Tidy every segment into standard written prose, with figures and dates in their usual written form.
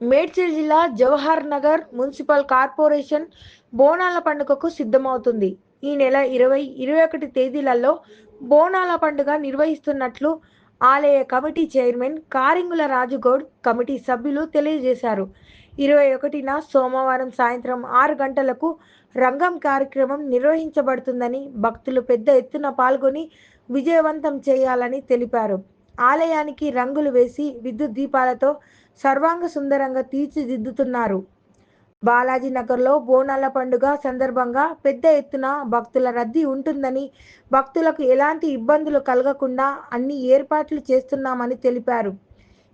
మేడ్చల్ జిల్లా Jawahar Nagar municipal corporation బోనాల పండుగకు సిద్ధమవుతుంది. ఈ నెల 20, 21 తేదీలలో బోనాల పండుగ నిర్వహిస్తున్నట్లు ఆలయ committee chairman Karingula Raju Goud, committee సభ్యులు తెలియజేశారు. 21న సోమవారం సాయంత్రం 6 గంటలకు రంగం కార్యక్రమం నిర్వహించబడుతుందని, భక్తులు పెద్ద ఎత్తున పాల్గొని విజయవంతం చేయాలని తెలిపారు. ఆలయానికి రంగులు వేసి విద్యుత్ దీపాలతో సర్వాంగ సుందరంగా తీర్చిదిద్దుతున్నారు. బాలాజీ నగర్లో బోనాల పండుగ సందర్భంగా పెద్ద ఎత్తున భక్తుల రద్దీ ఉంటుందని, భక్తులకు ఎలాంటి ఇబ్బందులు కలగకుండా అన్ని ఏర్పాట్లు చేస్తున్నామని తెలిపారు.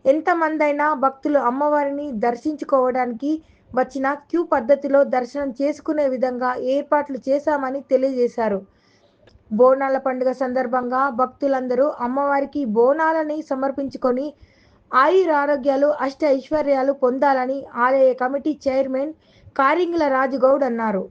ఎంతమందైనా భక్తులు అమ్మవారిని దర్శించుకోవడానికి వచ్చిన క్యూ పద్ధతిలో దర్శనం చేసుకునే విధంగా ఏర్పాట్లు చేశామని తెలియజేశారు. బోనాల పండుగ సందర్భంగా భక్తులందరూ అమ్మవారికి బోనాలని సమర్పించుకొని ఆయురారోగ్యాలు, ఐశ్వర్యాలు పొందాలని ఆలయ కమిటీ చైర్మన్ కారింగుల రాజుగౌడ్ అన్నారు.